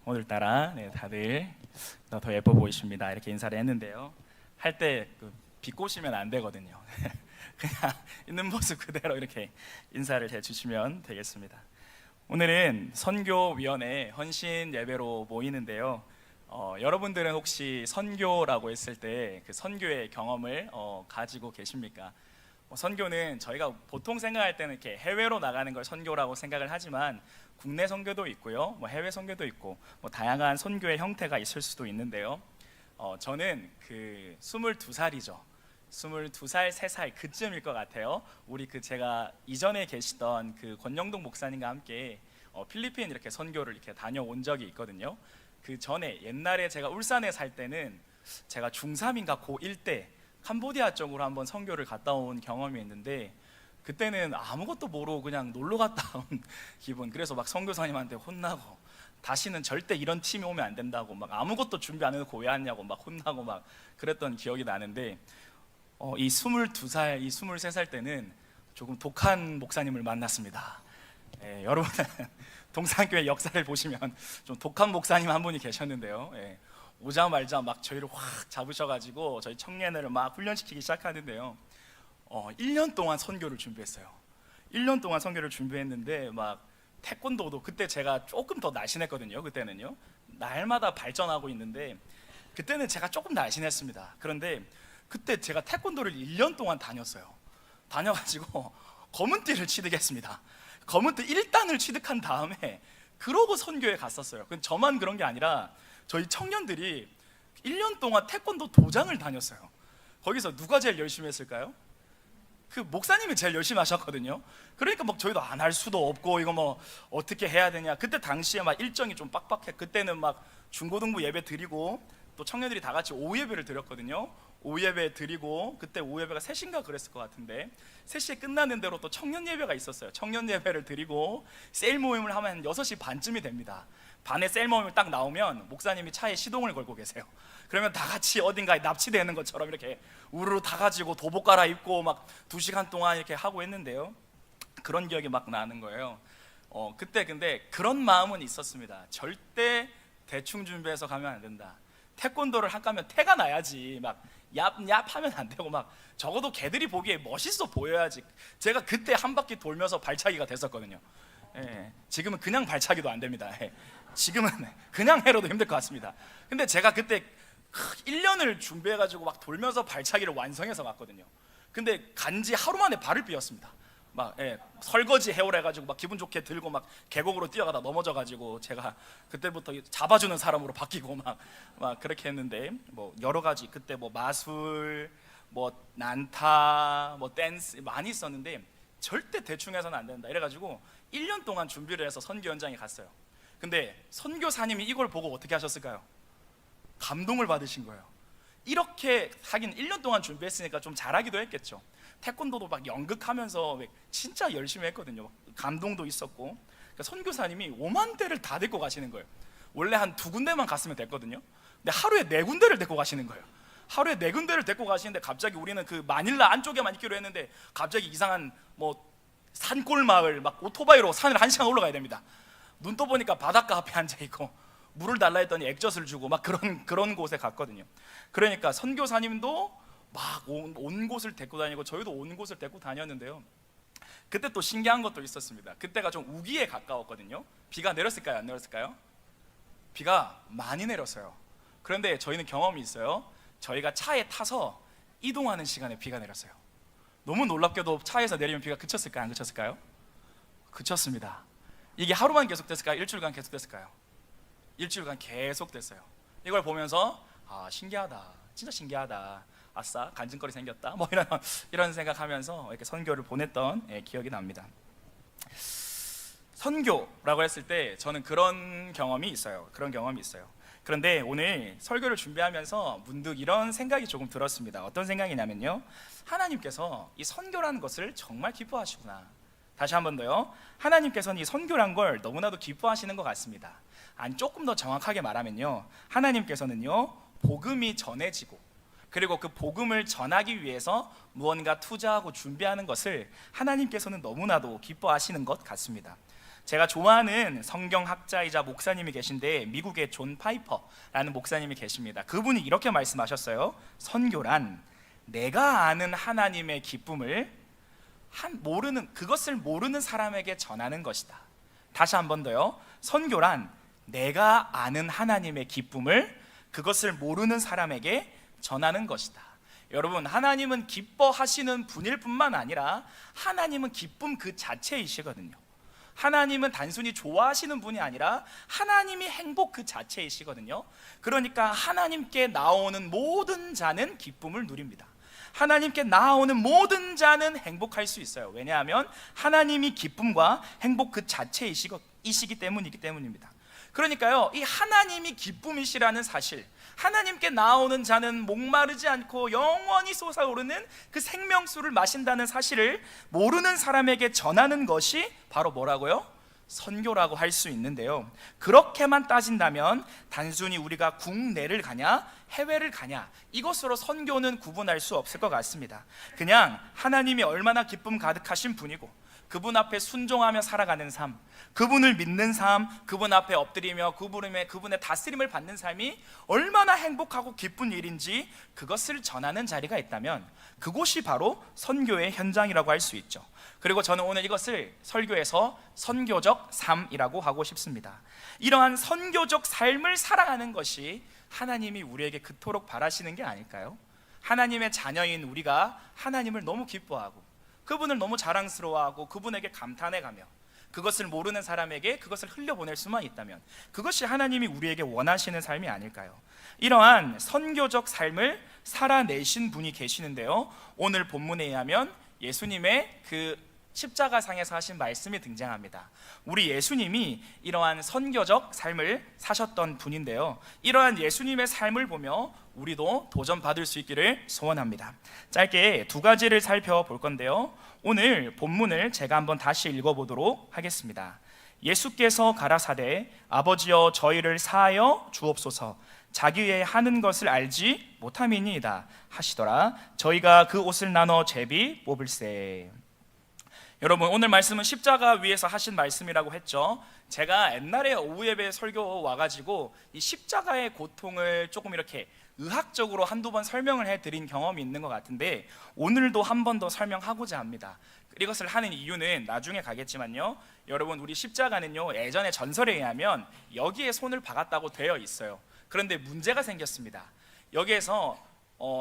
오늘따라 다들 더 예뻐 보이십니다 이렇게 인사를 했는데요. 할 때 비꼬시면 안 되거든요. 그냥 있는 모습 그대로 이렇게 인사를 해주시면 되겠습니다. 오늘은 선교위원회 헌신 예배로 모이는데요. 여러분들은 혹시 선교라고 했을 때 그 선교의 경험을 가지고 계십니까? 선교는 저희가 보통 생각할 때는 이렇게 해외로 나가는 걸 선교라고 생각을 하지만 국내 선교도 있고요, 해외 선교도 있고 다양한 선교의 형태가 있을 수도 있는데요. 저는 22살이죠. 22살, 3살 그쯤일 것 같아요. 우리 제가 이전에 계시던 권영동 목사님과 함께 필리핀 이렇게 선교를 이렇게 다녀온 적이 있거든요. 그 전에 옛날에 제가 울산에 살 때는 제가 중3인가 고1 때 캄보디아 쪽으로 한번 선교를 갔다 온 경험이 있는데 그때는 아무것도 모르고 그냥 놀러 갔다 온 기분. 그래서 막 선교사님한테 혼나고 다시는 절대 이런 팀이 오면 안 된다고 막 아무것도 준비 안 해놓고 왜 왔냐고 막 혼나고 막 그랬던 기억이 나는데 이 22살, 이 23살 때는 조금 독한 목사님을 만났습니다. 여러분 동산교회 역사를 보시면 좀 독한 목사님 한 분이 계셨는데요. 오자마자 막 저희를 확 잡으셔가지고 저희 청년회를 막 훈련시키기 시작하는데요. 1년 동안 선교를 준비했어요. 1년 동안 선교를 준비했는데 막 태권도도 그때 제가 조금 더 날씬했거든요. 그때는요. 날마다 발전하고 있는데 그때는 제가 조금 날씬했습니다. 그런데 그때 제가 태권도를 1년 동안 다녔어요. 다녀가지고 검은띠를 취득했습니다. 검은띠 1단을 취득한 다음에 그러고 선교에 갔었어요. 근데 저만 그런 게 아니라 저희 청년들이 1년 동안 태권도 도장을 다녔어요. 거기서 누가 제일 열심히 했을까요? 그 목사님이 제일 열심히 하셨거든요. 그러니까 막 저희도 안 할 수도 없고 이거 뭐 어떻게 해야 되냐. 그때 당시에 막 일정이 좀 빡빡해. 그때는 막 중고등부 예배 드리고 또 청년들이 다 같이 오후 예배를 드렸거든요. 오후 예배 드리고 그때 오후 예배가 3시인가 그랬을 것 같은데 3시에 끝나는 대로 또 청년 예배가 있었어요. 청년 예배를 드리고 셀 모임을 하면 6시 반쯤이 됩니다. 반에 셀 모임을 딱 나오면 목사님이 차에 시동을 걸고 계세요. 그러면 다 같이 어딘가에 납치되는 것처럼 이렇게 우르르 다 가지고 도복 갈아입고 막 2시간 동안 이렇게 하고 했는데요. 그런 기억이 막 나는 거예요. 그때 근데 그런 마음은 있었습니다. 절대 대충 준비해서 가면 안 된다. 태권도를 가면 태가 나야지 막 얍얍 하면 안 되고 막 적어도 걔들이 보기에 멋있어 보여야지. 제가 그때 한 바퀴 돌면서 발차기가 됐었거든요. 지금은 그냥 발차기도 안 됩니다. 지금은 그냥 해로도 힘들 것 같습니다. 근데 제가 그때 1년을 준비해가지고 막 돌면서 발차기를 완성해서 갔거든요. 근데 간지 하루 만에 발을 삐었습니다. 막 설거지 해오라 해가지고 막 기분 좋게 들고 막 계곡으로 뛰어가다 넘어져가지고 제가 그때부터 잡아주는 사람으로 바뀌고 막 그렇게 했는데 뭐 여러 가지 그때 뭐 마술, 뭐 난타, 뭐 댄스 많이 있었는데 절대 대충 해서는 안 된다 이래가지고 1년 동안 준비를 해서 선교 현장에 갔어요. 근데 선교사님이 이걸 보고 어떻게 하셨을까요? 감동을 받으신 거예요. 이렇게 하긴 1년 동안 준비했으니까 좀 잘하기도 했겠죠. 태권도도 막 연극하면서 진짜 열심히 했거든요. 감동도 있었고. 그러니까 선교사님이 5만 대를 다 데리고 가시는 거예요. 원래 한 2군데만 갔으면 됐거든요. 근데 하루에 4군데를 데리고 가시는 거예요. 하루에 4군데를 데리고 가시는데 갑자기 우리는 그 마닐라 안쪽에만 있기로 했는데 갑자기 이상한 뭐 산골 마을 막 오토바이로 산을 1시간 올라가야 됩니다. 눈 떠보니까 바닷가 앞에 앉아있고 물을 달라 했더니 액젓을 주고 막 그런 곳에 갔거든요. 그러니까 선교사님도 막 온 곳을 데리고 다니고 저희도 온 곳을 데리고 다녔는데요. 그때 또 신기한 것도 있었습니다. 그때가 좀 우기에 가까웠거든요. 비가 내렸을까요? 안 내렸을까요? 비가 많이 내렸어요. 그런데 저희는 경험이 있어요. 저희가 차에 타서 이동하는 시간에 비가 내렸어요. 너무 놀랍게도 차에서 내리면 비가 그쳤을까요? 안 그쳤을까요? 그쳤습니다. 이게 하루만 계속됐을까요? 일주일간 계속됐을까요? 일주일간 계속됐어요. 이걸 보면서 신기하다, 진짜 신기하다, 아싸 간증거리 생겼다 뭐 이런 생각하면서 이렇게 선교를 보냈던 기억이 납니다. 선교라고 했을 때 저는 그런 경험이 있어요. 그런데 오늘 설교를 준비하면서 문득 이런 생각이 조금 들었습니다. 어떤 생각이냐면요, 하나님께서 이 선교라는 것을 정말 기뻐하시구나. 다시 한 번 더요. 하나님께서는 이 선교란 걸 너무나도 기뻐하시는 것 같습니다. 아니 조금 더 정확하게 말하면요, 하나님께서는요 복음이 전해지고 그리고 그 복음을 전하기 위해서 무언가 투자하고 준비하는 것을 하나님께서는 너무나도 기뻐하시는 것 같습니다. 제가 좋아하는 성경학자이자 목사님이 계신데 미국의 존 파이퍼라는 목사님이 계십니다. 그분이 이렇게 말씀하셨어요. 선교란 내가 아는 하나님의 기쁨을 그것을 모르는 사람에게 전하는 것이다. 다시 한 번 더요. 선교란 내가 아는 하나님의 기쁨을 그것을 모르는 사람에게 전하는 것이다. 여러분, 하나님은 기뻐하시는 분일 뿐만 아니라 하나님은 기쁨 그 자체이시거든요. 하나님은 단순히 좋아하시는 분이 아니라 하나님이 행복 그 자체이시거든요. 그러니까 하나님께 나오는 모든 자는 기쁨을 누립니다. 하나님께 나아오는 모든 자는 행복할 수 있어요. 왜냐하면 하나님이 기쁨과 행복 그 자체이시기 때문입니다. 그러니까요, 이 하나님이 기쁨이시라는 사실, 하나님께 나아오는 자는 목마르지 않고 영원히 솟아오르는 그 생명수를 마신다는 사실을 모르는 사람에게 전하는 것이 바로 뭐라고요? 선교라고 할 수 있는데요, 그렇게만 따진다면 단순히 우리가 국내를 가냐 해외를 가냐 이것으로 선교는 구분할 수 없을 것 같습니다. 그냥 하나님이 얼마나 기쁨 가득하신 분이고 그분 앞에 순종하며 살아가는 삶, 그분을 믿는 삶, 그분 앞에 엎드리며 그분의 다스림을 받는 삶이 얼마나 행복하고 기쁜 일인지 그것을 전하는 자리가 있다면 그곳이 바로 선교의 현장이라고 할 수 있죠. 그리고 저는 오늘 이것을 설교에서 선교적 삶이라고 하고 싶습니다. 이러한 선교적 삶을 살아가는 것이 하나님이 우리에게 그토록 바라시는 게 아닐까요? 하나님의 자녀인 우리가 하나님을 너무 기뻐하고 그분을 너무 자랑스러워하고 그분에게 감탄해가며 그것을 모르는 사람에게 그것을 흘려보낼 수만 있다면 그것이 하나님이 우리에게 원하시는 삶이 아닐까요? 이러한 선교적 삶을 살아내신 분이 계시는데요, 오늘 본문에 의하면 예수님의 그 십자가상에서 하신 말씀이 등장합니다. 우리 예수님이 이러한 선교적 삶을 사셨던 분인데요, 이러한 예수님의 삶을 보며 우리도 도전받을 수 있기를 소원합니다. 짧게 두 가지를 살펴볼 건데요, 오늘 본문을 제가 한번 다시 읽어보도록 하겠습니다. 예수께서 가라사대 아버지여 저희를 사하여 주옵소서, 자기의 하는 것을 알지 못함이니이다 하시더라. 저희가 그 옷을 나눠 제비 뽑을세. 여러분, 오늘 말씀은 십자가 위에서 하신 말씀이라고 했죠. 제가 옛날에 오후 예배 설교 와가지고 이 십자가의 고통을 조금 이렇게 의학적으로 한두 번 설명을 해드린 경험이 있는 것 같은데 오늘도 한 번 더 설명하고자 합니다. 이것을 하는 이유는 나중에 가겠지만요, 여러분, 우리 십자가는요 예전에 전설에 의하면 여기에 손을 박았다고 되어 있어요. 그런데 문제가 생겼습니다. 여기에서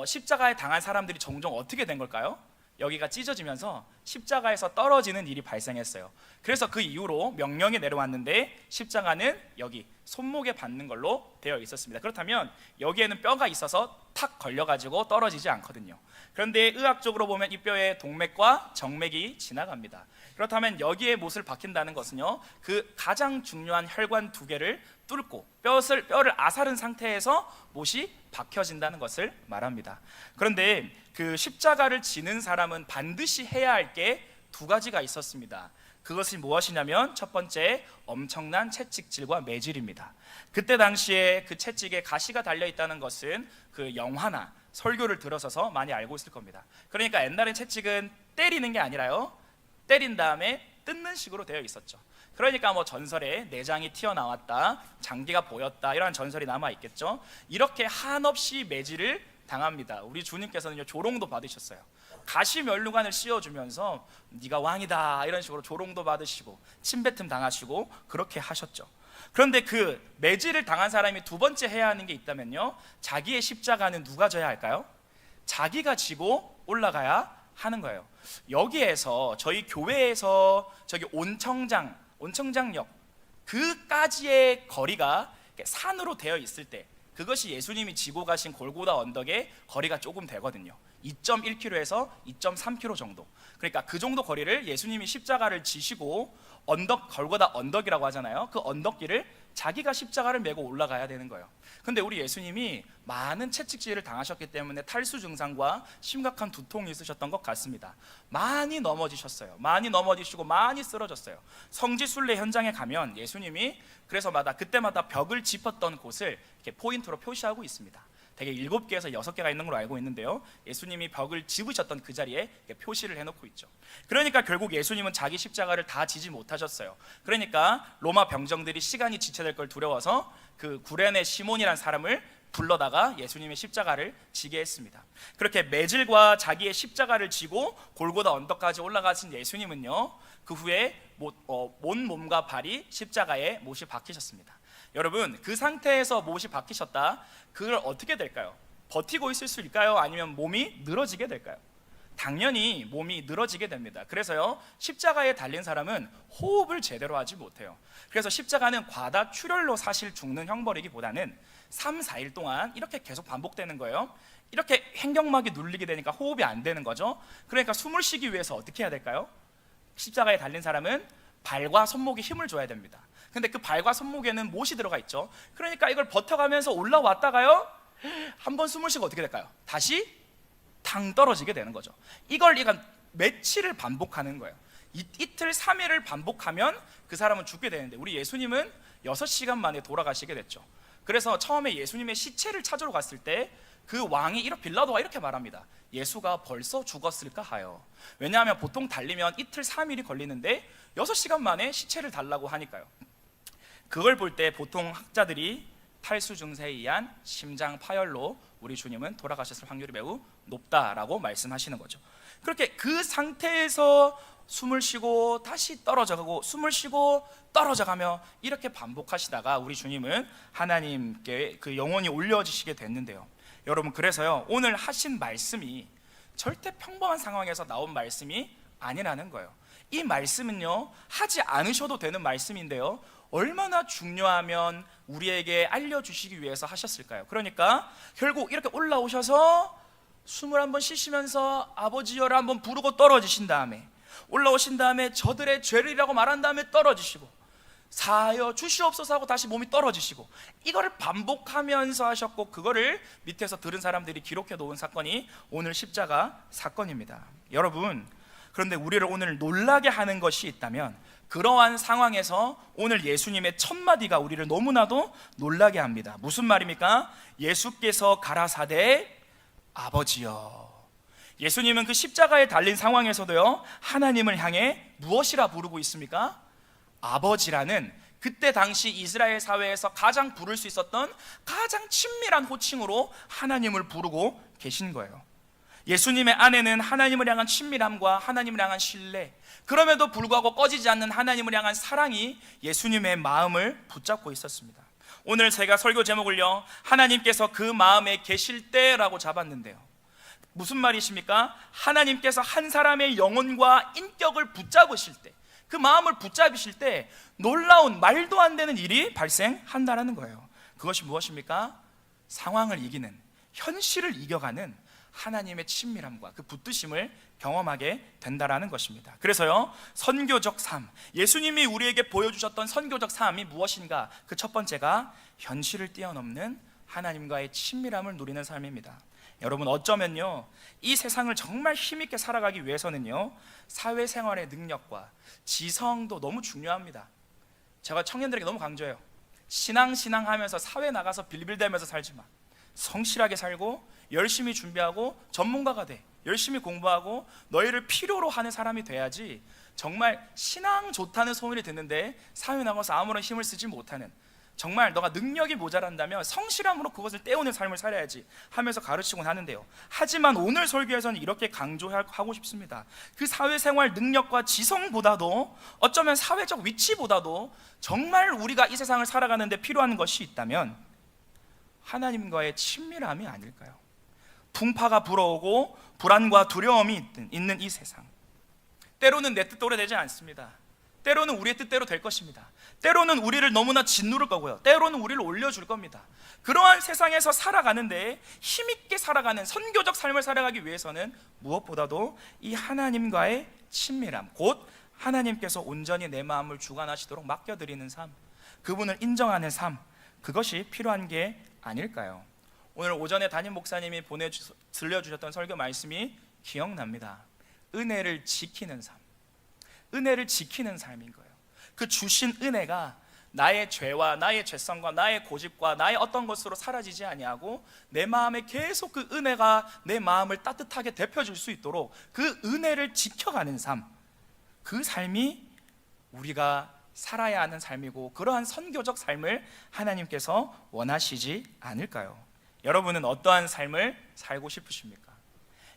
십자가에 당한 사람들이 종종 어떻게 된 걸까요? 여기가 찢어지면서 십자가에서 떨어지는 일이 발생했어요. 그래서 그 이후로 명령이 내려왔는데 십자가는 여기 손목에 받는 걸로 되어 있었습니다. 그렇다면 여기에는 뼈가 있어서 탁 걸려가지고 떨어지지 않거든요. 그런데 의학적으로 보면 이 뼈에 동맥과 정맥이 지나갑니다. 그렇다면 여기에 못을 박힌다는 것은요, 그 가장 중요한 혈관 두 개를 뚫고 뼈를 아사른 상태에서 못이 박혀진다는 것을 말합니다. 그런데 그 십자가를 지는 사람은 반드시 해야 할 게 두 가지가 있었습니다. 그것이 무엇이냐면 첫 번째, 엄청난 채찍질과 매질입니다. 그때 당시에 그 채찍에 가시가 달려있다는 것은 그 영화나 설교를 들어서서 많이 알고 있을 겁니다. 그러니까 옛날엔 채찍은 때리는 게 아니라요, 때린 다음에 뜯는 식으로 되어 있었죠. 그러니까 뭐 전설에 내장이 튀어나왔다, 장기가 보였다, 이런 전설이 남아있겠죠. 이렇게 한없이 매질을 당합니다. 우리 주님께서는요 조롱도 받으셨어요. 가시 면류관을 씌워주면서 네가 왕이다 이런 식으로 조롱도 받으시고 침뱉음 당하시고 그렇게 하셨죠. 그런데 그 매질을 당한 사람이 두 번째 해야 하는 게 있다면요, 자기의 십자가는 누가 져야 할까요? 자기가 지고 올라가야 하는 거예요. 여기에서 저희 교회에서 저기 온청장역 그까지의 거리가 산으로 되어 있을 때 그것이 예수님이 지고 가신 골고다 언덕의 거리가 조금 되거든요. 2.1km에서 2.3km 정도. 그러니까 그 정도 거리를 예수님이 십자가를 지시고 골고다 언덕이라고 하잖아요. 그 언덕길을 자기가 십자가를 메고 올라가야 되는 거예요. 근데 우리 예수님이 많은 채찍질을 당하셨기 때문에 탈수 증상과 심각한 두통이 있으셨던 것 같습니다. 많이 넘어지셨어요. 많이 넘어지시고 많이 쓰러졌어요. 성지순례 현장에 가면 예수님이 그때마다 벽을 짚었던 곳을 이렇게 포인트로 표시하고 있습니다. 되게 7개에서 6개가 있는 걸로 알고 있는데요, 예수님이 벽을 집으셨던 그 자리에 표시를 해놓고 있죠. 그러니까 결국 예수님은 자기 십자가를 다 지지 못하셨어요. 그러니까 로마 병정들이 시간이 지체될 걸 두려워서 그 구레네 시몬이라는 사람을 불러다가 예수님의 십자가를 지게 했습니다. 그렇게 매질과 자기의 십자가를 지고 골고다 언덕까지 올라가신 예수님은요, 그 후에 온 몸과 발이 십자가에 못이 박히셨습니다. 여러분, 그 상태에서 못이 박히셨다, 그걸 어떻게 될까요? 버티고 있을 수 있을까요? 아니면 몸이 늘어지게 될까요? 당연히 몸이 늘어지게 됩니다. 그래서요, 십자가에 달린 사람은 호흡을 제대로 하지 못해요. 그래서 십자가는 과다 출혈로 사실 죽는 형벌이기보다는 3, 4일 동안 이렇게 계속 반복되는 거예요. 이렇게 횡격막이 눌리게 되니까 호흡이 안 되는 거죠. 그러니까 숨을 쉬기 위해서 어떻게 해야 될까요? 십자가에 달린 사람은 발과 손목에 힘을 줘야 됩니다. 근데 그 발과 손목에는 못이 들어가 있죠. 그러니까 이걸 버텨가면서 올라왔다가요, 한번 숨을 쉬고 어떻게 될까요? 다시 탕 떨어지게 되는 거죠. 이걸 며칠을 반복하는 거예요. 이틀 3일을 반복하면 그 사람은 죽게 되는데, 우리 예수님은 6시간 만에 돌아가시게 됐죠. 그래서 처음에 예수님의 시체를 찾으러 갔을 때 그 왕이 빌라도가 이렇게 말합니다. 예수가 벌써 죽었을까 하여. 왜냐하면 보통 달리면 이틀 3일이 걸리는데 6시간 만에 시체를 달라고 하니까요. 그걸 볼 때 보통 학자들이 탈수 증세에 의한 심장 파열로 우리 주님은 돌아가셨을 확률이 매우 높다라고 말씀하시는 거죠. 그렇게 그 상태에서 숨을 쉬고 다시 떨어져가고 숨을 쉬고 떨어져가며 이렇게 반복하시다가 우리 주님은 하나님께 그 영혼이 올려지시게 됐는데요. 여러분, 그래서요, 오늘 하신 말씀이 절대 평범한 상황에서 나온 말씀이 아니라는 거예요. 이 말씀은요, 하지 않으셔도 되는 말씀인데요, 얼마나 중요하면 우리에게 알려주시기 위해서 하셨을까요? 그러니까 결국 이렇게 올라오셔서 숨을 한번 쉬시면서 아버지여를 한번 부르고 떨어지신 다음에, 올라오신 다음에 저들의 죄를이라고 말한 다음에 떨어지시고, 사하여 주시옵소서 하고 다시 몸이 떨어지시고, 이거를 반복하면서 하셨고, 그거를 밑에서 들은 사람들이 기록해 놓은 사건이 오늘 십자가 사건입니다. 여러분, 그런데 우리를 오늘 놀라게 하는 것이 있다면 그러한 상황에서 오늘 예수님의 첫 마디가 우리를 너무나도 놀라게 합니다. 무슨 말입니까? 예수께서 가라사대 아버지여. 예수님은 그 십자가에 달린 상황에서도요, 하나님을 향해 무엇이라 부르고 있습니까? 아버지라는, 그때 당시 이스라엘 사회에서 가장 부를 수 있었던 가장 친밀한 호칭으로 하나님을 부르고 계신 거예요. 예수님의 안에는 하나님을 향한 친밀함과 하나님을 향한 신뢰, 그럼에도 불구하고 꺼지지 않는 하나님을 향한 사랑이 예수님의 마음을 붙잡고 있었습니다. 오늘 제가 설교 제목을요, 하나님께서 그 마음에 계실 때라고 잡았는데요, 무슨 말이십니까? 하나님께서 한 사람의 영혼과 인격을 붙잡으실 때, 그 마음을 붙잡으실 때 놀라운 말도 안 되는 일이 발생한다는 거예요. 그것이 무엇입니까? 상황을 이기는, 현실을 이겨가는 하나님의 친밀함과 그 붙드심을 경험하게 된다라는 것입니다. 그래서요, 선교적 삶, 예수님이 우리에게 보여주셨던 선교적 삶이 무엇인가? 그 첫 번째가 현실을 뛰어넘는 하나님과의 친밀함을 누리는 삶입니다. 여러분, 어쩌면요, 이 세상을 정말 힘있게 살아가기 위해서는요, 사회생활의 능력과 지성도 너무 중요합니다. 제가 청년들에게 너무 강조해요. 신앙 하면서 사회 나가서 빌빌대면서 살지 마. 성실하게 살고 열심히 준비하고 전문가가 돼. 열심히 공부하고 너희를 필요로 하는 사람이 돼야지, 정말 신앙 좋다는 소문이 듣는데 사회 나가서 아무런 힘을 쓰지 못하는, 정말 너가 능력이 모자란다면 성실함으로 그것을 때우는 삶을 살아야지 하면서 가르치곤 하는데요, 하지만 오늘 설교에서는 이렇게 강조하고 싶습니다. 그 사회생활 능력과 지성보다도, 어쩌면 사회적 위치보다도 정말 우리가 이 세상을 살아가는 데 필요한 것이 있다면 하나님과의 친밀함이 아닐까요? 풍파가 불어오고 불안과 두려움이 있는 이 세상, 때로는 내 뜻대로 되지 않습니다. 때로는 우리의 뜻대로 될 것입니다. 때로는 우리를 너무나 짓누를 거고요, 때로는 우리를 올려줄 겁니다. 그러한 세상에서 살아가는데 힘있게 살아가는 선교적 삶을 살아가기 위해서는 무엇보다도 이 하나님과의 친밀함, 곧 하나님께서 온전히 내 마음을 주관하시도록 맡겨드리는 삶, 그분을 인정하는 삶, 그것이 필요한 게 아닐까요? 오늘 오전에 담임 목사님이 들려주셨던 설교 말씀이 기억납니다. 은혜를 지키는 삶, 은혜를 지키는 삶인 거예요. 그 주신 은혜가 나의 죄와 나의 죄성과 나의 고집과 나의 어떤 것으로 사라지지 아니하고 내 마음에 계속 그 은혜가 내 마음을 따뜻하게 데펴줄 수 있도록 그 은혜를 지켜가는 삶, 그 삶이 우리가 살아야 하는 삶이고 그러한 선교적 삶을 하나님께서 원하시지 않을까요? 여러분은 어떠한 삶을 살고 싶으십니까?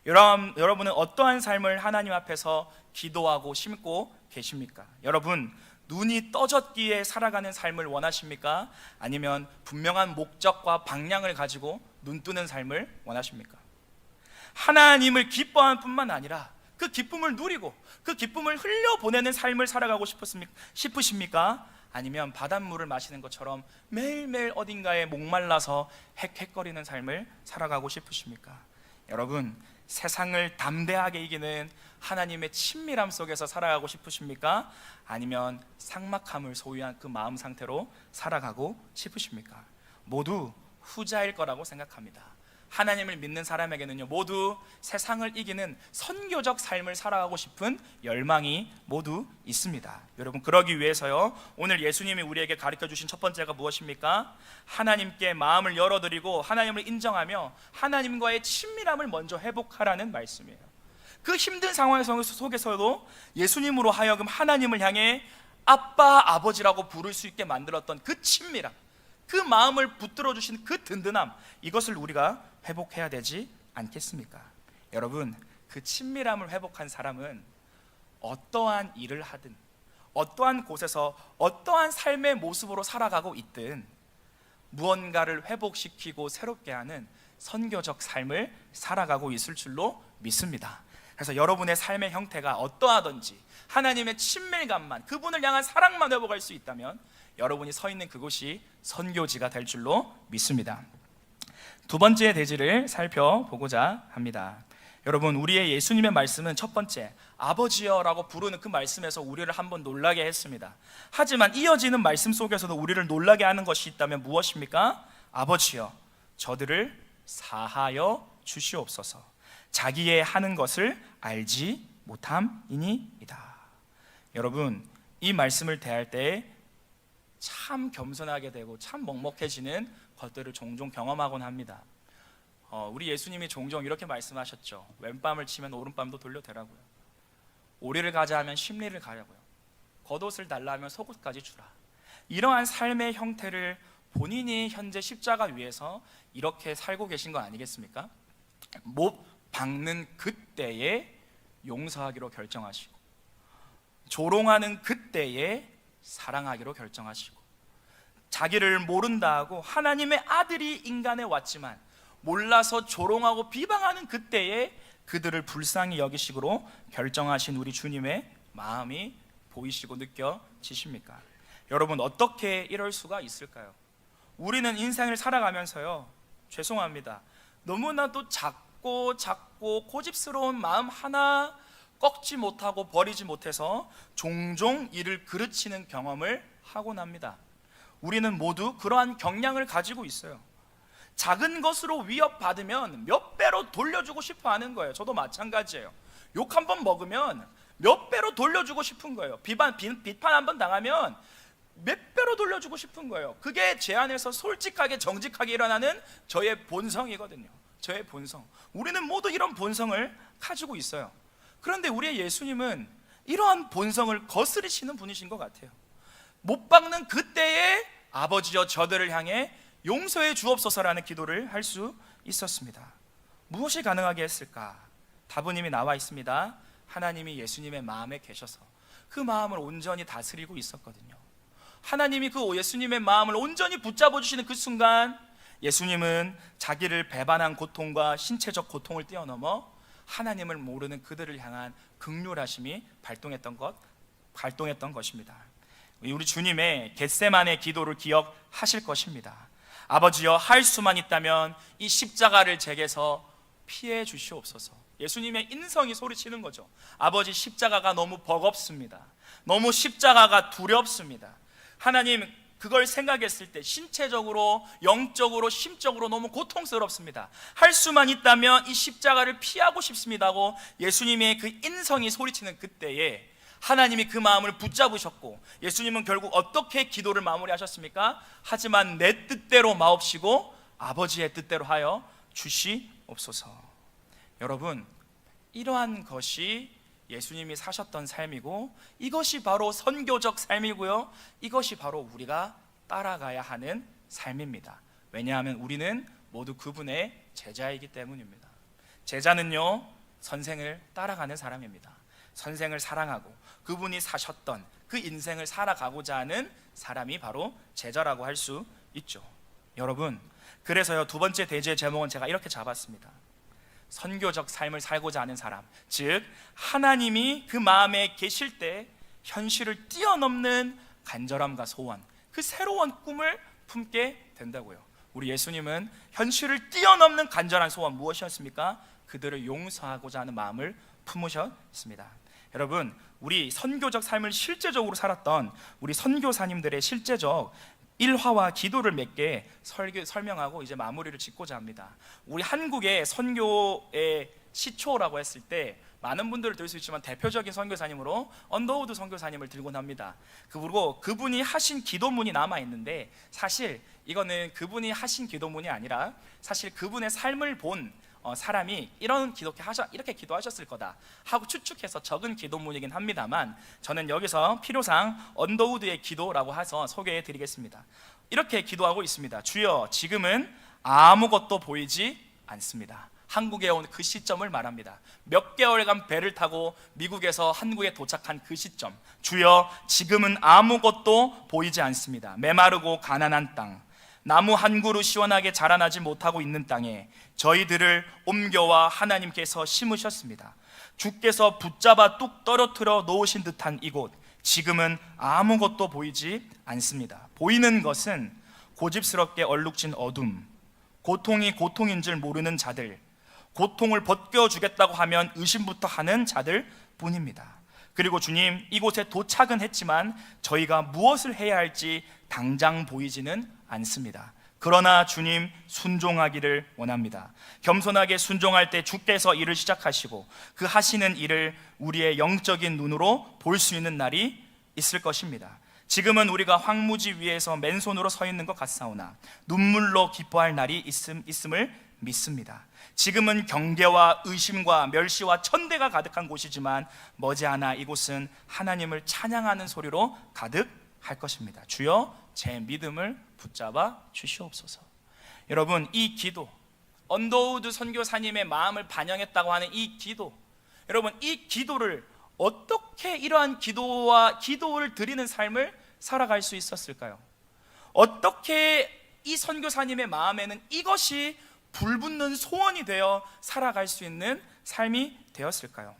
여러분은 어떠한 삶을 하나님 앞에서 기도하고 심고 계십니까? 여러분, 눈이 떠졌기에 살아가는 삶을 원하십니까? 아니면 분명한 목적과 방향을 가지고 눈 뜨는 삶을 원하십니까? 하나님을 기뻐하는 뿐만 아니라 그 기쁨을 누리고 그 기쁨을 흘려보내는 삶을 살아가고 싶으십니까? 아니면 바닷물을 마시는 것처럼 매일매일 어딘가에 목말라서 헥헥거리는 삶을 살아가고 싶으십니까? 여러분, 세상을 담대하게 이기는 하나님의 친밀함 속에서 살아가고 싶으십니까? 아니면 삭막함을 소유한 그 마음 상태로 살아가고 싶으십니까? 모두 후자일 거라고 생각합니다. 하나님을 믿는 사람에게는요, 모두 세상을 이기는 선교적 삶을 살아가고 싶은 열망이 모두 있습니다. 여러분, 그러기 위해서요, 오늘 예수님이 우리에게 가르쳐 주신 첫 번째가 무엇입니까? 하나님께 마음을 열어드리고 하나님을 인정하며 하나님과의 친밀함을 먼저 회복하라는 말씀이에요. 그 힘든 상황 속에서도 예수님으로 하여금 하나님을 향해 아빠, 아버지라고 부를 수 있게 만들었던 그 친밀함, 그 마음을 붙들어 주신 그 든든함, 이것을 우리가 회복해야 되지 않겠습니까? 여러분, 그 친밀함을 회복한 사람은 어떠한 일을 하든 어떠한 곳에서 어떠한 삶의 모습으로 살아가고 있든 무언가를 회복시키고 새롭게 하는 선교적 삶을 살아가고 있을 줄로 믿습니다. 그래서 여러분의 삶의 형태가 어떠하든지 하나님의 친밀감만, 그분을 향한 사랑만 회복할 수 있다면 여러분이 서 있는 그곳이 선교지가 될 줄로 믿습니다. 두 번째 대지를 살펴보고자 합니다. 여러분, 우리의 예수님의 말씀은 첫 번째, 아버지여 라고 부르는 그 말씀에서 우리를 한번 놀라게 했습니다. 하지만 이어지는 말씀 속에서도 우리를 놀라게 하는 것이 있다면 무엇입니까? 아버지여, 저들을 사하여 주시옵소서. 자기의 하는 것을 알지 못함이니이다. 여러분, 이 말씀을 대할 때 참 겸손하게 되고 참 먹먹해지는 것들을 종종 경험하곤 합니다. 우리 예수님이 종종 이렇게 말씀하셨죠. 왼밤을 치면 오른밤도 돌려대라고요. 오리를 가자 하면 심리를 가라고요. 겉옷을 달라 하면 속옷까지 주라. 이러한 삶의 형태를 본인이 현재 십자가 위에서 이렇게 살고 계신 거 아니겠습니까? 못 박는 그때에 용서하기로 결정하시고, 조롱하는 그때에 사랑하기로 결정하시고, 자기를 모른다 하고 하나님의 아들이 인간에 왔지만 몰라서 조롱하고 비방하는 그때에 그들을 불쌍히 여기시기로 결정하신 우리 주님의 마음이 보이시고 느껴지십니까? 여러분, 어떻게 이럴 수가 있을까요? 우리는 인생을 살아가면서요, 죄송합니다, 너무나도 작고 고집스러운 마음 하나 꺾지 못하고 버리지 못해서 종종 이를 그르치는 경험을 하곤 합니다. 우리는 모두 그러한 경향을 가지고 있어요. 작은 것으로 위협받으면 몇 배로 돌려주고 싶어 하는 거예요. 저도 마찬가지예요. 욕 한 번 먹으면 몇 배로 돌려주고 싶은 거예요. 비판 한 번 당하면 몇 배로 돌려주고 싶은 거예요. 그게 제 안에서 솔직하게 정직하게 일어나는 저의 본성이거든요. 저의 본성. 우리는 모두 이런 본성을 가지고 있어요. 그런데 우리의 예수님은 이러한 본성을 거스르시는 분이신 것 같아요. 못 박는 그때에 아버지여 저들을 향해 용서해 주옵소서라는 기도를 할 수 있었습니다. 무엇이 가능하게 했을까? 답은 이미 나와 있습니다. 하나님이 예수님의 마음에 계셔서 그 마음을 온전히 다스리고 있었거든요. 하나님이 그 예수님의 마음을 온전히 붙잡아 주시는 그 순간, 예수님은 자기를 배반한 고통과 신체적 고통을 뛰어넘어 하나님을 모르는 그들을 향한 긍휼하심이 발동했던 것입니다. 우리 주님의 겟세마네 기도를 기억하실 것입니다. 아버지여, 할 수만 있다면 이 십자가를 제게서 피해 주시옵소서. 예수님의 인성이 소리치는 거죠. 아버지, 십자가가 너무 버겁습니다. 너무 십자가가 두렵습니다. 하나님, 그걸 생각했을 때 신체적으로, 영적으로, 심적으로 너무 고통스럽습니다. 할 수만 있다면 이 십자가를 피하고 싶습니다고 예수님의 그 인성이 소리치는 그때에 하나님이 그 마음을 붙잡으셨고, 예수님은 결국 어떻게 기도를 마무리하셨습니까? 하지만 내 뜻대로 마옵시고 아버지의 뜻대로 하여 주시옵소서. 여러분, 이러한 것이 예수님이 사셨던 삶이고, 이것이 바로 선교적 삶이고요, 이것이 바로 우리가 따라가야 하는 삶입니다. 왜냐하면 우리는 모두 그분의 제자이기 때문입니다. 제자는요, 선생을 따라가는 사람입니다. 선생을 사랑하고 그분이 사셨던 그 인생을 살아가고자 하는 사람이 바로 제자라고 할 수 있죠. 여러분, 그래서요, 두 번째 대지의 제목은 제가 이렇게 잡았습니다. 선교적 삶을 살고자 하는 사람, 즉 하나님이 그 마음에 계실 때 현실을 뛰어넘는 간절함과 소원, 그 새로운 꿈을 품게 된다고요. 우리 예수님은 현실을 뛰어넘는 간절한 소원, 무엇이었습니까? 그들을 용서하고자 하는 마음을 품으셨습니다. 여러분, 우리 선교적 삶을 실제적으로 살았던 우리 선교사님들의 실제적 일화와 기도를 몇 개 설명하고 이제 마무리를 짓고자 합니다. 우리 한국의 선교의 시초라고 했을 때 많은 분들을 들 수 있지만 대표적인 선교사님으로 언더우드 선교사님을 들곤 합니다. 그리고 그분이 하신 기도문이 남아 있는데, 사실 이거는 그분이 하신 기도문이 아니라 사실 그분의 삶을 본 사람이 이렇게 기도하셨을 거다 하고 추측해서 적은 기도문이긴 합니다만, 저는 여기서 필요상 언더우드의 기도라고 해서 소개해 드리겠습니다. 이렇게 기도하고 있습니다. 주여, 지금은 아무것도 보이지 않습니다. 한국에 온 그 시점을 말합니다. 몇 개월간 배를 타고 미국에서 한국에 도착한 그 시점. 주여, 지금은 아무것도 보이지 않습니다. 메마르고 가난한 땅, 나무 한 그루 시원하게 자라나지 못하고 있는 땅에 저희들을 옮겨와 하나님께서 심으셨습니다. 주께서 붙잡아 뚝 떨어뜨려 놓으신 듯한 이곳, 지금은 아무것도 보이지 않습니다. 보이는 것은 고집스럽게 얼룩진 어둠, 고통이 고통인 줄 모르는 자들, 고통을 벗겨주겠다고 하면 의심부터 하는 자들 뿐입니다. 그리고 주님, 이곳에 도착은 했지만 저희가 무엇을 해야 할지 당장 보이지는 않습니다. 그러나 주님, 순종하기를 원합니다. 겸손하게 순종할 때 주께서 일을 시작하시고 그 하시는 일을 우리의 영적인 눈으로 볼 수 있는 날이 있을 것입니다. 지금은 우리가 황무지 위에서 맨손으로 서 있는 것 같사오나 눈물로 기뻐할 날이 있음을 믿습니다. 지금은 경계와 의심과 멸시와 천대가 가득한 곳이지만 머지않아 이곳은 하나님을 찬양하는 소리로 가득할 것입니다. 주여, 제 믿음을 붙잡아 주시옵소서. 여러분, 이 기도, 언더우드 선교사님의 마음을 반영했다고 하는 이 기도, 여러분, 이 기도를 어떻게 이러한 기도를 드리는 삶을 살아갈 수 있었을까요? 어떻게 이 선교사님의 마음에는 이것이 불붙는 소원이 되어 살아갈 수 있는 삶이 되었을까요?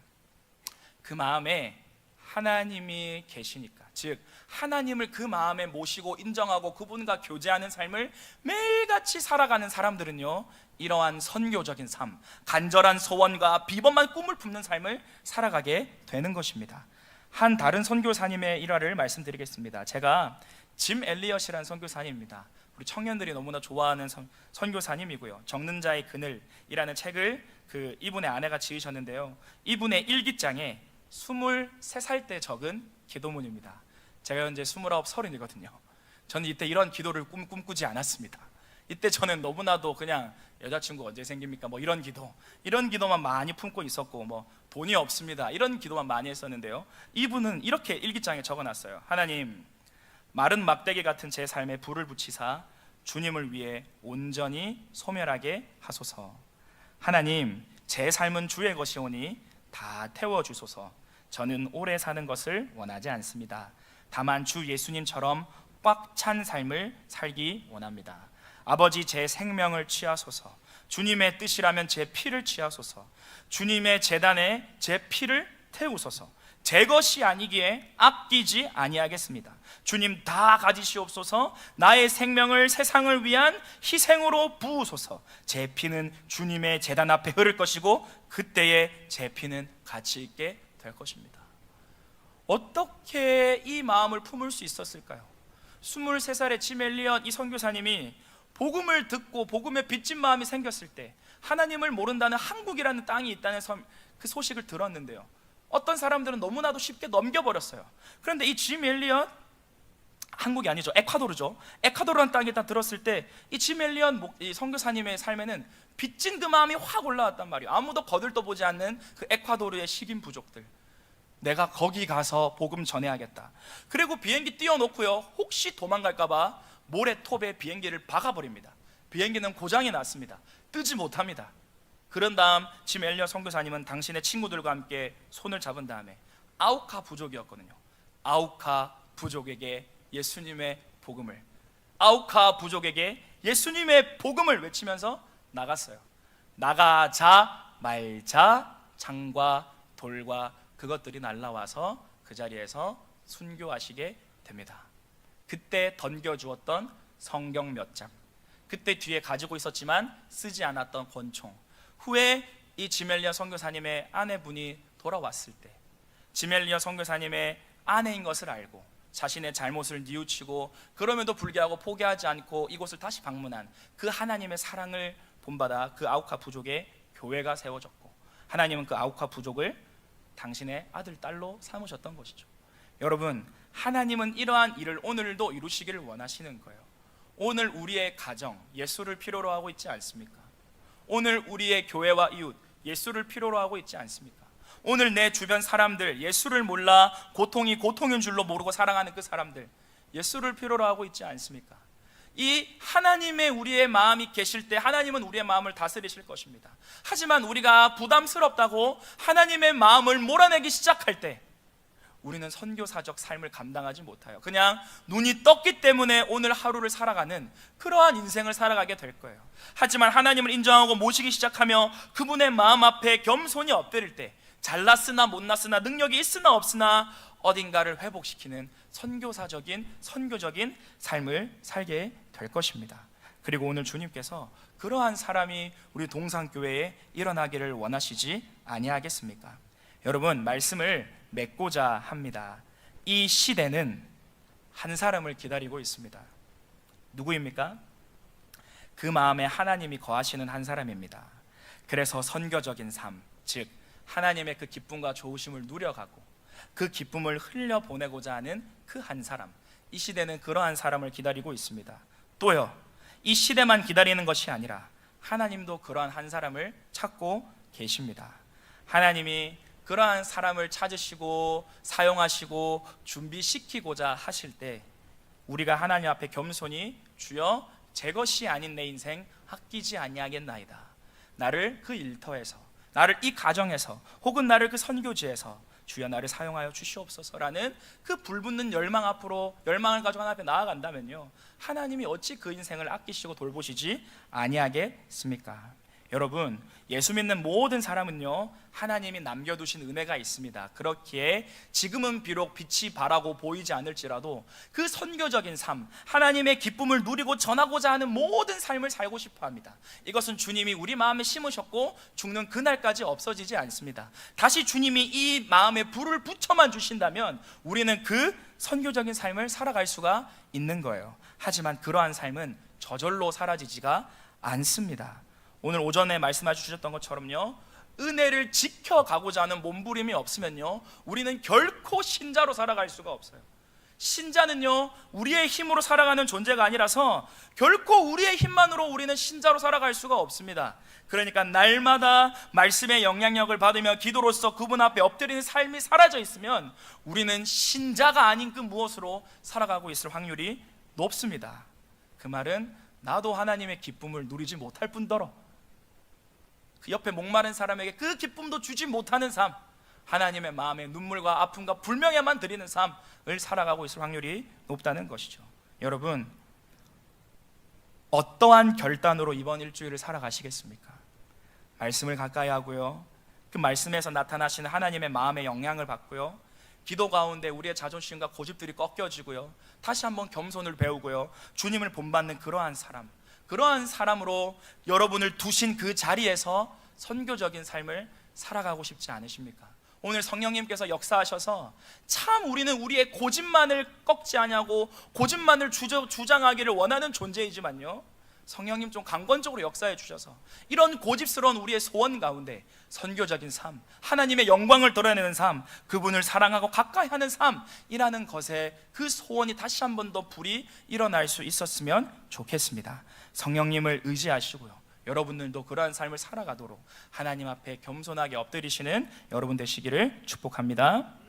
그 마음에 하나님이 계시니까, 즉 하나님을 그 마음에 모시고 인정하고 그분과 교제하는 삶을 매일같이 살아가는 사람들은요, 이러한 선교적인 삶, 간절한 소원과 비범한 꿈을 품는 삶을 살아가게 되는 것입니다. 한 다른 선교사님의 일화를 말씀드리겠습니다. 제가 짐 엘리엇이라는 선교사님입니다. 우리 청년들이 너무나 좋아하는 선교사님이고요. 적는 자의 그늘이라는 책을 이분의 아내가 지으셨는데요, 이분의 일기장에 23살 때 적은 기도문입니다. 제가 현재 29, 30이거든요. 저는 이때 이런 기도를 꿈꾸지 않았습니다. 이때 저는 너무나도 그냥 여자친구 언제 생깁니까? 뭐 이런 기도만 많이 품고 있었고, 뭐 돈이 없습니다, 이런 기도만 많이 했었는데요, 이분은 이렇게 일기장에 적어놨어요. 하나님, 마른 막대기 같은 제 삶에 불을 붙이사 주님을 위해 온전히 소멸하게 하소서. 하나님, 제 삶은 주의 것이오니 다 태워주소서. 저는 오래 사는 것을 원하지 않습니다. 다만 주 예수님처럼 꽉 찬 삶을 살기 원합니다. 아버지, 제 생명을 취하소서. 주님의 뜻이라면 제 피를 취하소서. 주님의 제단에 제 피를 태우소서. 제 것이 아니기에 아끼지 아니하겠습니다. 주님, 다 가지시옵소서. 나의 생명을 세상을 위한 희생으로 부으소서. 제 피는 주님의 제단 앞에 흐를 것이고 그때에 제 피는 가치 있게 될 것입니다. 어떻게 이 마음을 품을 수 있었을까요? 23살의 짐 엘리엇 이 선교사님이 복음을 듣고 복음에 빚진 마음이 생겼을 때 하나님을 모른다는 한국이라는 땅이 있다는 그 소식을 들었는데요, 어떤 사람들은 너무나도 쉽게 넘겨버렸어요. 그런데 이 짐 엘리엇, 한국이 아니죠, 에콰도르죠. 에콰도르라는 땅에 딱 들었을 때 이 짐 엘리엇 이 선교사님의 삶에는 빚진 그 마음이 확 올라왔단 말이에요. 아무도 거들떠보지 않는 그 에콰도르의 식인 부족들, 내가 거기 가서 복음 전해야겠다. 그리고 비행기 띄워놓고요, 혹시 도망갈까봐 모래톱에 비행기를 박아버립니다. 비행기는 고장이 났습니다. 뜨지 못합니다. 그런 다음 짐 엘리엇 선교사님은 당신의 친구들과 함께 손을 잡은 다음에 아우카 부족이었거든요. 아우카 부족에게 예수님의 복음을, 아우카 부족에게 예수님의 복음을 외치면서 나갔어요. 나가자 말자 창과 돌과 그것들이 날라와서 그 자리에서 순교하시게 됩니다. 그때 던겨주었던 성경 몇 장, 그때 뒤에 가지고 있었지만 쓰지 않았던 권총, 후에 이 짐 엘리엇 선교사님의 아내분이 돌아왔을 때 짐 엘리엇 선교사님의 아내인 것을 알고 자신의 잘못을 뉘우치고 그럼에도 불구하고 포기하지 않고 이곳을 다시 방문한 그 하나님의 사랑을 본받아 그 아우카 부족의 교회가 세워졌고, 하나님은 그 아우카 부족을 당신의 아들, 딸로 삼으셨던 것이죠. 여러분, 하나님은 이러한 일을 오늘도 이루시기를 원하시는 거예요. 오늘 우리의 가정 예수를 필요로 하고 있지 않습니까? 오늘 우리의 교회와 이웃 예수를 필요로 하고 있지 않습니까? 오늘 내 주변 사람들 예수를 몰라 고통이 고통인 줄로 모르고 살아가는 그 사람들 예수를 필요로 하고 있지 않습니까? 이 하나님의 우리의 마음이 계실 때 하나님은 우리의 마음을 다스리실 것입니다. 하지만 우리가 부담스럽다고 하나님의 마음을 몰아내기 시작할 때 우리는 선교사적 삶을 감당하지 못해요. 그냥 눈이 떴기 때문에 오늘 하루를 살아가는 그러한 인생을 살아가게 될 거예요. 하지만 하나님을 인정하고 모시기 시작하며 그분의 마음 앞에 겸손히 엎드릴 때 잘났으나 못났으나 능력이 있으나 없으나 어딘가를 회복시키는 선교적인 삶을 살게 될 것입니다. 그리고 오늘 주님께서 그러한 사람이 우리 동산교회에 일어나기를 원하시지 아니하겠습니까? 여러분, 말씀을 맺고자 합니다. 이 시대는 한 사람을 기다리고 있습니다. 누구입니까? 그 마음에 하나님이 거하시는 한 사람입니다. 그래서 선교적인 삶, 즉 하나님의 그 기쁨과 좋으심을 누려가고 그 기쁨을 흘려보내고자 하는 그 한 사람, 이 시대는 그러한 사람을 기다리고 있습니다. 또요, 이 시대만 기다리는 것이 아니라 하나님도 그러한 한 사람을 찾고 계십니다. 하나님이 그러한 사람을 찾으시고 사용하시고 준비시키고자 하실 때 우리가 하나님 앞에 겸손히 주여 제 것이 아닌 내 인생 아끼지 아니하겠나이다, 나를 그 일터에서, 나를 이 가정에서, 혹은 나를 그 선교지에서 주여 나를 사용하여 주시옵소서라는 그 불붙는 열망 앞으로, 열망을 가지고 하나님 앞에 나아간다면요, 하나님이 어찌 그 인생을 아끼시고 돌보시지 아니하겠습니까? 여러분, 예수 믿는 모든 사람은요 하나님이 남겨두신 은혜가 있습니다. 그렇기에 지금은 비록 빛이 바라고 보이지 않을지라도 그 선교적인 삶, 하나님의 기쁨을 누리고 전하고자 하는 모든 삶을 살고 싶어합니다. 이것은 주님이 우리 마음에 심으셨고 죽는 그날까지 없어지지 않습니다. 다시 주님이 이 마음에 불을 붙여만 주신다면 우리는 그 선교적인 삶을 살아갈 수가 있는 거예요. 하지만 그러한 삶은 저절로 사라지지가 않습니다. 오늘 오전에 말씀해 주셨던 것처럼요, 은혜를 지켜가고자 하는 몸부림이 없으면요 우리는 결코 신자로 살아갈 수가 없어요. 신자는요 우리의 힘으로 살아가는 존재가 아니라서 결코 우리의 힘만으로 우리는 신자로 살아갈 수가 없습니다. 그러니까 날마다 말씀의 영향력을 받으며 기도로서 그분 앞에 엎드리는 삶이 사라져 있으면 우리는 신자가 아닌 그 무엇으로 살아가고 있을 확률이 높습니다. 그 말은 나도 하나님의 기쁨을 누리지 못할 뿐더러 그 옆에 목마른 사람에게 그 기쁨도 주지 못하는 삶, 하나님의 마음에 눈물과 아픔과 불명예만 드리는 삶을 살아가고 있을 확률이 높다는 것이죠. 여러분, 어떠한 결단으로 이번 일주일을 살아가시겠습니까? 말씀을 가까이 하고요, 그 말씀에서 나타나시는 하나님의 마음의 영향을 받고요, 기도 가운데 우리의 자존심과 고집들이 꺾여지고요, 다시 한번 겸손을 배우고요, 주님을 본받는 그러한 사람, 그러한 사람으로 여러분을 두신 그 자리에서 선교적인 삶을 살아가고 싶지 않으십니까? 오늘 성령님께서 역사하셔서 참 우리는 우리의 고집만을 꺾지 아니하고 고집만을 주장하기를 원하는 존재이지만요, 성령님 좀 강권적으로 역사해 주셔서 이런 고집스러운 우리의 소원 가운데 선교적인 삶, 하나님의 영광을 드러내는 삶, 그분을 사랑하고 가까이 하는 삶이라는 것에 그 소원이 다시 한 번 더 불이 일어날 수 있었으면 좋겠습니다. 성령님을 의지하시고요, 여러분들도 그러한 삶을 살아가도록 하나님 앞에 겸손하게 엎드리시는 여러분 되시기를 축복합니다.